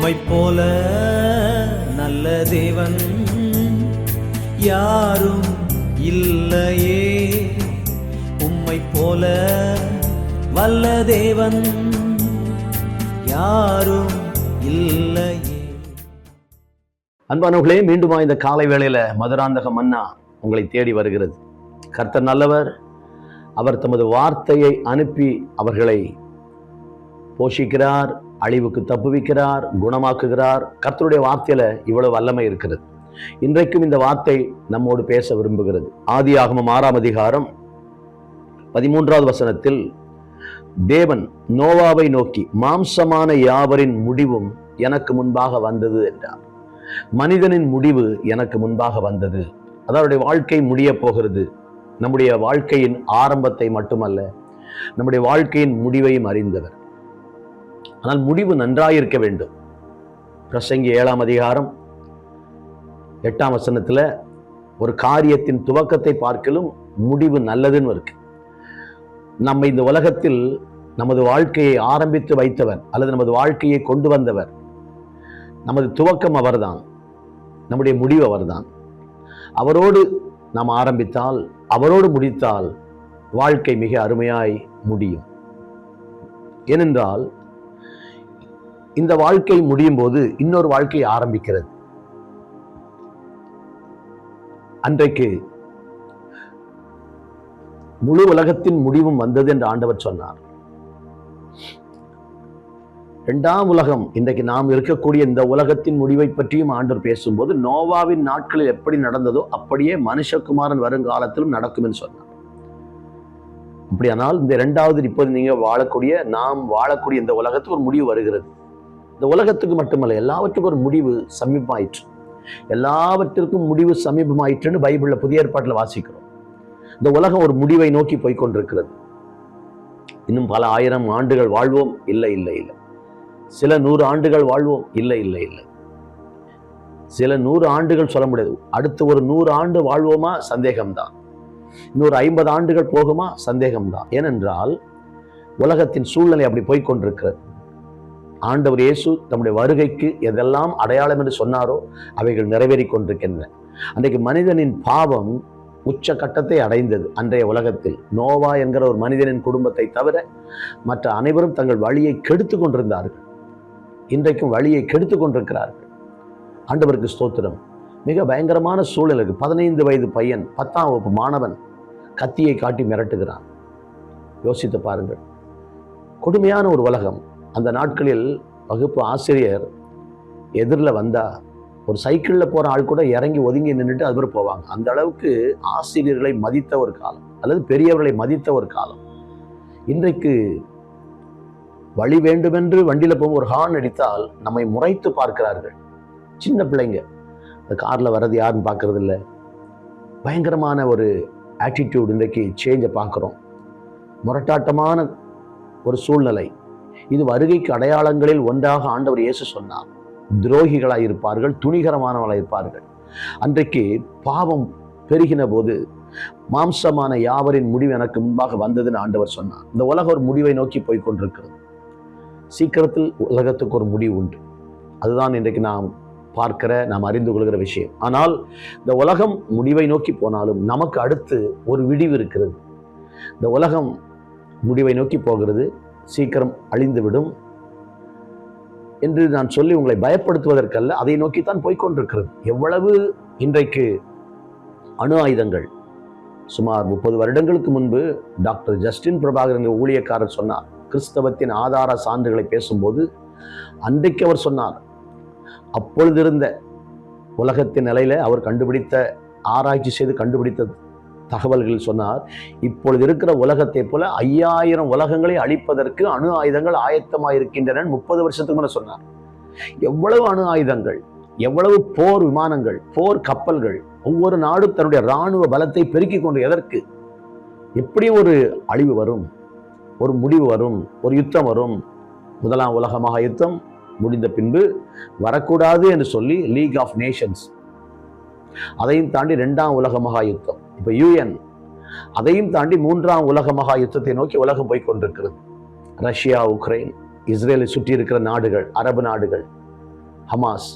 உம்மை போல நல்ல தேவன் யாரும் இல்லையே, உம்மை போல வல்ல தேவன் யாரும் இல்லையே. அன்பானவர்களே, மீண்டுமா இந்த காலை வேளையில மதுராந்தக மன்னா உங்களை தேடி வருகிறது. கர்த்தர் நல்லவர். அவர் தமது வார்த்தையை அனுப்பி அவர்களை போஷிக்கிறார், அழிவுக்கு தப்புவிக்கிறார், குணமாக்குகிறார். கர்த்தருடைய வார்த்தையில இவ்வளவு வல்லமை இருக்கிறது. இன்றைக்கும் இந்த வார்த்தை நம்மோடு பேச விரும்புகிறது. ஆதியாகமம் 6ஆம் அதிகாரம் 13வது வசனத்தில் தேவன் நோவாவை நோக்கி, மாம்சமான யாவரின் முடிவும் எனக்கு முன்பாக வந்தது என்றார். மனிதனின் முடிவு எனக்கு முன்பாக வந்தது. அதாவது வாழ்க்கை முடிய போகிறது. நம்முடைய வாழ்க்கையின் ஆரம்பத்தை மட்டுமல்ல, நம்முடைய வாழ்க்கையின் முடிவையும் அறிந்தவர். ஆனால் முடிவு நன்றாயிருக்க வேண்டும். பிரசங்கி 7ஆம் அதிகாரம் 8ஆம் வசனத்துல ஒரு காரியத்தின் துவக்கத்தை பார்க்கலும் முடிவு நல்லதுன்னு இருக்கு. நம்ம இந்த உலகத்தில் நமது வாழ்க்கையை ஆரம்பித்து வைத்தவர் அல்லது நமது வாழ்க்கையை கொண்டு வந்தவர். நமது துவக்கம் அவர்தான், நம்முடைய முடிவு அவர்தான். அவரோடு நாம் ஆரம்பித்தால், அவரோடு முடித்தால் வாழ்க்கை மிக அருமையாய் முடியும். ஏனென்றால் இந்த வாழ்க்கை முடியும் போது இன்னொரு வாழ்க்கை ஆரம்பிக்கிறது. அன்றைக்கு முழு உலகத்தின் முடிவும் வந்தது என்று ஆண்டவர் சொன்னார். 2ஆம் உலகம், இன்றைக்கு நாம் இருக்கக்கூடிய இந்த உலகத்தின் முடிவை பற்றியும் ஆண்டவர் பேசும்போது, நோவாவின் நாட்களில் எப்படி நடந்ததோ அப்படியே மனுஷகுமாரன் வருங்காலத்திலும் நடக்கும் என்று சொன்னார். அப்படியானால் இந்த 2வது இப்போது நீங்க வாழக்கூடிய, நாம் வாழக்கூடிய இந்த உலகத்துக்கு ஒரு முடிவு வருகிறது. இந்த உலகத்துக்கு மட்டுமல்ல, எல்லாவற்றுக்கும் ஒரு முடிவு சமீபமாயிற்று. எல்லாவற்றிற்கும் முடிவு சமீபமாயிற்றுன்னு பைபிள்ல புதிய ஏற்பாட்டில் வாசிக்கிறோம். இந்த உலகம் ஒரு முடிவை நோக்கி போய்கொண்டிருக்கிறது. இன்னும் பல 1000 ஆண்டுகள் வாழ்வோம், இல்லை இல்லை இல்லை. சில 100 ஆண்டுகள் வாழ்வோம், இல்லை இல்லை இல்லை. சில 100 ஆண்டுகள் சொல்ல முடியாது. அடுத்து ஒரு 100 ஆண்டு வாழ்வோமா? சந்தேகம்தான். இன்னொரு 50 ஆண்டுகள் போகுமா? சந்தேகம்தான். ஏனென்றால் உலகத்தின் சூழ்நிலை அப்படி போய்கொண்டிருக்கிறது. ஆண்டவர் இயேசு தம்முடைய வருகைக்கு எதெல்லாம் அடையாளம் என்று சொன்னாரோ அவைகள் நிறைவேறி கொண்டிருக்கின்றன. அன்றைக்கு மனிதனின் பாவம் உச்ச கட்டத்தை அடைந்தது. அன்றைய உலகத்தில் நோவா என்கிற ஒரு மனிதனின் குடும்பத்தை தவிர மற்ற அனைவரும் தங்கள் வழியை கெடுத்து கொண்டிருந்தார்கள். இன்றைக்கும் வழியை கெடுத்து கொண்டிருக்கிறார்கள். ஆண்டவருக்கு ஸ்தோத்திரம். மிக பயங்கரமான சூழலுக்கு 15 வயது பையன், 10ஆம் வகுப்பு மாணவன் கத்தியை காட்டி மிரட்டுகிறான். யோசித்து பாருங்கள். கொடுமையான ஒரு உலகம். அந்த நாட்களில் வகுப்பு ஆசிரியர் எதிரில் வந்தா ஒரு சைக்கிளில் போகிற ஆள் கூட இறங்கி ஒதுங்கி நின்றுட்டு அது பேர் போவாங்க. அந்த அளவுக்கு ஆசிரியர்களை மதித்த ஒரு காலம், அல்லது பெரியவர்களை மதித்த ஒரு காலம். இன்றைக்கு வழி வேண்டுமென்று வண்டியில் போகும் ஒரு ஹார்ன் அடித்தால் நம்மை முறைத்து பார்க்கிறார்கள். சின்ன பிள்ளைங்க அந்த காரில் வர்றது யாருன்னு பார்க்கறது இல்லை. பயங்கரமான ஒரு ஆட்டிடியூட் இன்றைக்கு சேஞ்சை பார்க்குறோம். முரட்டாட்டமான ஒரு சூழ்நிலை. இது வருகைக்கு அடையாளங்களில் ஒன்றாக ஆண்டவர் இயேசு சொன்னார். துரோகிகளாய் இருப்பார்கள், துணிகரமானவர்களாய் இருப்பார்கள். அன்றைக்கு பாவம் பெருகின போது மாம்சமான யாவரின் முடிவு எனக்கு முன்பாக வந்ததுன்னு ஆண்டவர் சொன்னார். இந்த உலகம் ஒரு முடிவை நோக்கி போய்கொண்டிருக்கிறது. சீக்கிரத்தில் உலகத்துக்கு ஒரு முடிவு உண்டு. அதுதான் இன்றைக்கு நாம் பார்க்கிற, நாம் அறிந்து கொள்கிற விஷயம். ஆனால் இந்த உலகம் முடிவை நோக்கி போனாலும் நமக்கு அடுத்து ஒரு விடிவு இருக்கிறது. இந்த உலகம் முடிவை நோக்கி போகிறது, சீக்கிரம் அழிந்துவிடும் என்று நான் சொல்லி உங்களை பயப்படுத்துவதற்கல்ல, அதை நோக்கித்தான் போய்கொண்டிருக்கிறது. எவ்வளவு இன்றைக்கு அணு ஆயுதங்கள். சுமார் 30 வருடங்களுக்கு முன்பு டாக்டர் ஜஸ்டின் பிரபாகர் ஊழியக்காரர் சொன்னார், கிறிஸ்தவத்தின் ஆதார சான்றுகளை பேசும்போது அன்றைக்கு அவர் சொன்னார், அப்பொழுது இருந்த உலகத்தின் நிலையில அவர் கண்டுபிடித்த, ஆராய்ச்சி செய்து கண்டுபிடித்த தகவல்கள் சொன்னார், இப்பொழுது இருக்கிற உலகத்தை போல 5000 உலகங்களை அழிப்பதற்கு அணு ஆயுதங்கள் ஆயத்தமாயிருக்கின்றன 30 வருஷத்துக்கு முன்ன சொன்னார். எவ்வளவு அணு ஆயுதங்கள், எவ்வளவு போர் விமானங்கள், போர் கப்பல்கள். ஒவ்வொரு நாடும் தன்னுடைய இராணுவ பலத்தை பெருக்கிக் கொண்டு, எதற்கு? எப்படி ஒரு அழிவு வரும், ஒரு முடிவு வரும், ஒரு யுத்தம் வரும். 1ஆம் உலக மகா யுத்தம் முடிந்த பின்பு வரக்கூடாது என்று சொல்லி லீக் ஆஃப் நேஷன்ஸ், அதையும் தாண்டி 2ஆம் உலக மகா யுத்தம், இப்ப UN, அதையும் தாண்டி 3ஆம் உலக மகா யுத்தத்தை நோக்கி உலகம் போய்கொண்டிருக்கிறது. ரஷ்யா, உக்ரைன், இஸ்ரேலை சுற்றி இருக்கிற நாடுகள், அரபு நாடுகள், ஹமாஸ்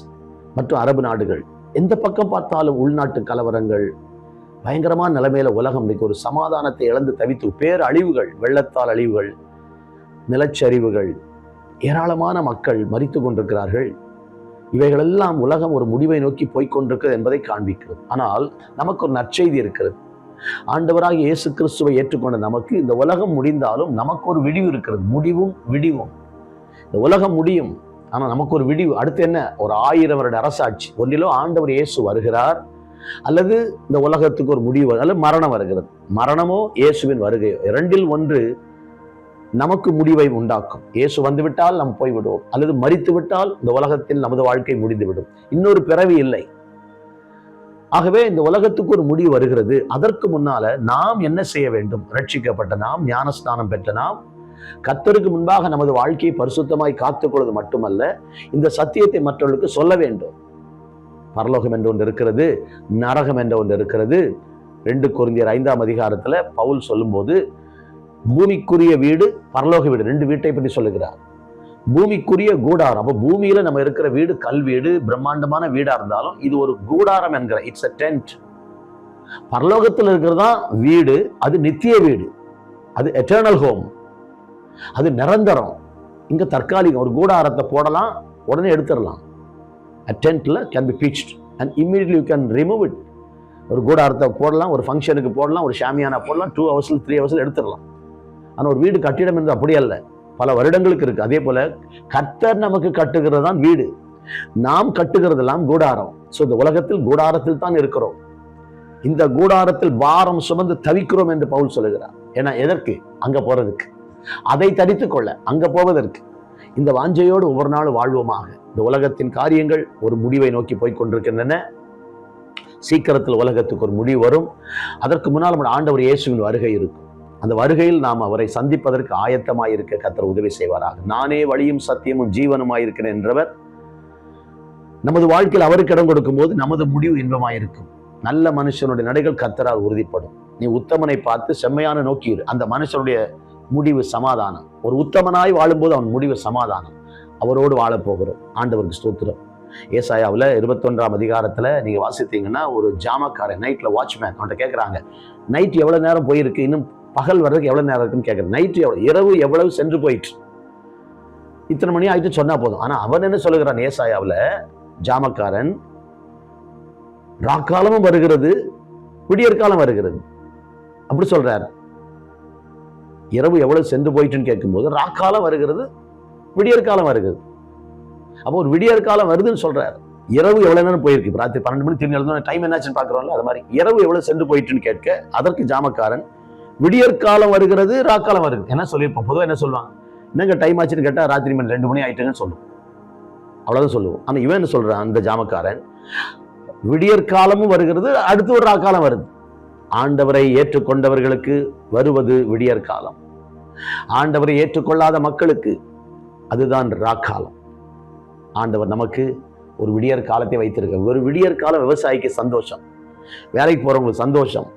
மற்றும் அரபு நாடுகள், எந்த பக்கம் பார்த்தாலும் உள்நாட்டு கலவரங்கள், பயங்கரமான நிலைமையில உலகம் இன்னைக்கு ஒரு சமாதானத்தை இழந்து தவித்து, பேரழிவுகள், வெள்ளத்தால் அழிவுகள், நிலச்சரிவுகள், ஏராளமான மக்கள் மரித்து கொண்டிருக்கிறார்கள். இவைகளெல்லாம் உலகம் ஒரு முடிவை நோக்கி போய்கொண்டிருக்கிறது என்பதை காண்பிக்கிறது. ஆனால் நமக்கு ஒரு நற்செய்தி இருக்கிறது. ஆண்டவராக இயேசு கிறிஸ்துவை ஏற்றுக்கொண்ட நமக்கு இந்த உலகம் முடிந்தாலும் நமக்கு ஒரு விடிவு இருக்கிறது. முடிவும் விடிவும். இந்த உலகம் முடியும், ஆனால் நமக்கு ஒரு விடிவு. அடுத்து என்ன? ஒரு 1000 வருட அரசாட்சி. ஒன்றிலோ ஆண்டவர் இயேசு வருகிறார், அல்லது இந்த உலகத்துக்கு ஒரு முடிவு, அல்லது மரணம் வருகிறது. மரணமோ இயேசுவின் வருகை, இரண்டில் ஒன்று நமக்கு முடிவை உண்டாக்கும். இயேசு வந்துவிட்டால் நாம் போய்விடுவோம், அல்லது மரித்து விட்டால் இந்த உலகத்தில் நமது வாழ்க்கை முடிந்துவிடும். இன்னொரு பிறவி இல்லை. ஆகவே இந்த உலகத்துக்கு ஒரு முடிவு வருகிறது. அதற்கு முன்னால நாம் என்ன செய்ய வேண்டும்? ரட்சிக்கப்பட்ட நாம், ஞானஸ்நானம் பெற்ற நாம், கர்த்தருக்கு முன்பாக நமது வாழ்க்கையை பரிசுத்தமாய் காத்துக்கொள்வது மட்டுமல்ல, இந்த சத்தியத்தை மற்றவர்களுக்கு சொல்ல வேண்டும். பரலோகம் என்று ஒன்று இருக்கிறது, நரகம் என்ற ஒன்று இருக்கிறது. 2 கொரிந்தியர் 5ஆம் அதிகாரத்துல பவுல் சொல்லும்போது, பூமிக்குரிய வீடு, பரலோக வீடு, 2 வீட்டை பற்றி சொல்லுகிறார். பூமிக்குரிய கூடாரம். அப்போ பூமியில நம்ம இருக்கிற வீடு கல் வீடு, பிரம்மாண்டமான வீடா இருந்தாலும் இது ஒரு கூடாரம் என்கிற, இட்ஸ் a tent. பரலோகத்தில் இருக்கிறதா வீடு, அது நித்திய வீடு, அது எட்டர்னல் ஹோம், அது நிரந்தரம். இங்க தற்காலிகம். ஒரு கூடாரத்தை போடலாம், உடனே எடுத்துடலாம். A tentல can be pitched and immediately you can remove it. ஒரு கூடாரத்தை போடலாம், ஒரு ஃபங்க்ஷனுக்கு போடலாம், ஒரு ஷாமியானா போடலாம், 2 hours 3 hours எடுத்துடலாம். ஆனால் ஒரு வீடு கட்டிடம் என்று அப்படி அல்ல, பல வருடங்களுக்கு இருக்கு. அதே போல கர்த்தர் நமக்கு கட்டுகிறது தான் வீடு, நாம் கட்டுகிறதெல்லாம் கூடாரம். ஸோ இந்த உலகத்தில் கூடாரத்தில் தான் இருக்கிறோம். இந்த கூடாரத்தில் பாரம் சுமந்து தவிக்கிறோம் என்று பவுல் சொல்லுகிறார். ஏன்னா எதற்கு? அங்க போறதுக்கு, அதை தரித்து கொள்ள, அங்க போவதற்கு. இந்த வாஞ்சையோடு ஒவ்வொரு நாளும் வாழ்வோமாக. இந்த உலகத்தின் காரியங்கள் ஒரு முடிவை நோக்கி போய்கொண்டிருக்கின்றன. சீக்கிரத்தில் உலகத்துக்கு ஒரு முடிவு வரும். அதற்கு முன்னால் நம்ம ஆண்டவர் இயேசுவின் வருகை இருக்கும். அந்த வருகையில் நாம் அவரை சந்திப்பதற்கு ஆயத்தமாயிருக்க கர்த்தர் உதவி செய்வாராக. நானே வழியும் சத்தியமும் ஜீவனுமாயிருக்கிறேன் என்றவர் நமது வாழ்க்கையில் அவருக்கு இடம் கொடுக்கும் போது நமது முடிவு இன்பமாயிருக்கும். நல்ல மனுஷனுடைய நடைகள் கர்த்தரால் உறுதிப்படும். நீ உத்தமனை பார்த்து செம்மையான நோக்கியிரு, அந்த மனுஷனுடைய முடிவு சமாதானம். ஒரு உத்தமனாய் வாழும்போது அவன் முடிவு சமாதானம். அவரோடு வாழப்போகிறோம். ஆண்டவருக்கு ஸ்தோத்திரம். ஏசாயாவில் 21ஆம் அதிகாரத்துல நீங்க வாசித்தீங்கன்னா, ஒரு ஜாமக்காரன், நைட்ல வாட்ச்மேன், அவன்கிட்ட கேட்குறாங்க, நைட் எவ்வளவு நேரம் போயிருக்கு, இன்னும் பகல் வர்றதுக்கு எவ்வளவு நேரம் இருக்குன்னு கேட்குறேன். நைட்டு எவ்வளவு, இரவு எவ்வளவு சென்று போயிட்டு, இத்தனை மணி ஆயிட்டு சொன்னா போதும். ஆனா அவன் என்ன சொல்லுகிறான்? ஏசாயாவில் ஜாமக்காரன், ராக்காலமும் வருகிறது, விடியற்காலம் வருகிறது, அப்படி சொல்றாரு. இரவு எவ்வளவு சென்று போயிட்டுன்னு கேட்கும்போது ராக்காலம் வருகிறது, விடியற்காலம் வருகிறது. அப்போ ஒரு விடியற்காலம் வருதுன்னு சொல்றாரு. இரவு எவ்வளவு நேரம் போயிருக்கு, ராத்திரி 12 மணி திரும்பி எழுந்தோம், டைம் என்னாச்சுன்னு பாக்குறோம்ல, அது மாதிரி இரவு எவ்வளவு சென்று போயிட்டுன்னு கேட்க, அதற்கு ஜாமக்காரன், விடியற்காலம் வருகிறது, ராக்காலம் வருகிறது. என்ன சொல்லியிருப்போம்? பொதுவாக என்ன சொல்லுவாங்க? என்னங்க டைம் ஆச்சுன்னு கேட்டா, ராத்திரி மணி 2 மணி ஆயிட்டுன்னு சொல்லுவோம், அவ்வளவுதான் சொல்லுவோம். ஆனா இவன் என்ன சொல்றான்? அந்த ஜாமக்காரன், விடியற்காலமும் வருகிறது, அடுத்து ஒரு ராக்காலம் வருது. ஆண்டவரை ஏற்றுக்கொண்டவர்களுக்கு வருவது விடியற்காலம். ஆண்டவரை ஏற்றுக்கொள்ளாத மக்களுக்கு அதுதான் ராக்காலம். ஆண்டவர் நமக்கு ஒரு விடியற் காலத்தை வைத்திருக்க. ஒரு விடியற் காலம் விவசாயிக்கு சந்தோஷம், வேலைக்கு போறவங்களுக்கு சந்தோஷம்,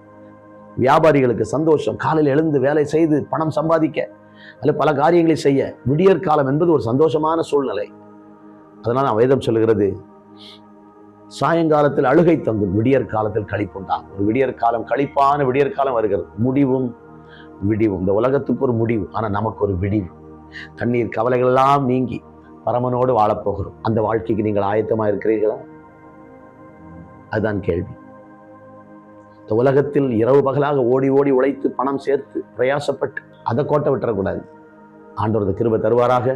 வியாபாரிகளுக்கு சந்தோஷம், காலையில் எழுந்து வேலை செய்து பணம் சம்பாதிக்க அல்ல பல காரியங்களை செய்ய விடியற் காலம் என்பது ஒரு சந்தோஷமான சூழ்நிலை. அதனால நான் வேதம் சொல்லுகிறது, சாயங்காலத்தில் அழுகை தங்கும், விடியற் காலத்தில் களிப்புண்டாகும். ஒரு விடியற் காலம், களிப்பான விடியற் காலம் வருகிறது. முடிவும் விடிவும். இந்த உலகத்துக்கு ஒரு முடிவு, ஆனா நமக்கு ஒரு விடிவு. தண்ணீர் கவலைகள் எல்லாம் நீங்கி பரமனோடு வாழப்போகிறோம். அந்த வாழ்க்கைக்கு நீங்கள் ஆயத்தமா இருக்கிறீர்களா? அதுதான் கேள்வி. இந்த உலகத்தில் இரவு பகலாக ஓடி ஓடி உழைத்து பணம் சேர்த்து பிரயாசப்பட்டு அதை கோட்டை விட்டுறக்கூடாது. ஆண்டவர் கிருபை தருவாராக.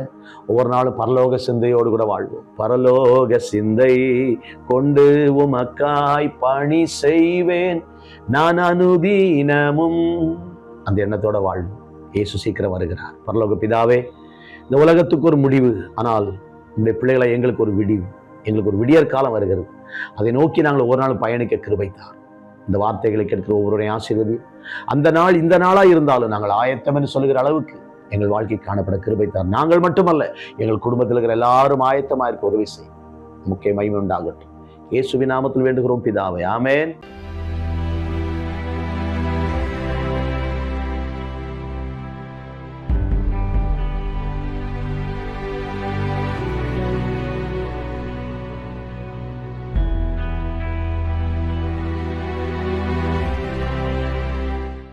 ஒவ்வொரு நாளும் பரலோக சிந்தையோடு கூட வாழ்வோம். பரலோக சிந்தை கொண்டு உமக்காய் பணி செய்வேன் நான் அனுதீனமும். அந்த எண்ணத்தோட வாழ்வோம். இயேசு சீக்கிரம் வருகிறார். பரலோக பிதாவே, இந்த உலகத்துக்கு ஒரு முடிவு, ஆனால் உங்களுடைய பிள்ளைகளை எங்களுக்கு ஒரு விடிவு, எங்களுக்கு ஒரு விடியற் காலம் வருகிறது. அதை நோக்கி நாங்கள் ஒரு நாள் பயணிக்க கிருபைத்தார். இந்த வார்த்தைகளை கேட்கிற ஒவ்வொருவரையும் ஆசீர்வதி. அந்த நாள் இந்த நாளா இருந்தாலும் நாங்கள் ஆயத்தம் என்று சொல்லுகிற அளவுக்கு எங்கள் வாழ்க்கை காணப்பட கிருபைத்தார். நாங்கள் மட்டுமல்ல, எங்கள் குடும்பத்தில் இருக்கிற எல்லாரும் ஆயத்தமா இருக்க உதவி செய்யும். முக்கிய மகிமை உண்டாகட்டும். இயேசுவின் நாமத்தில் வேண்டுகிறோம் பிதாவே, ஆமென்.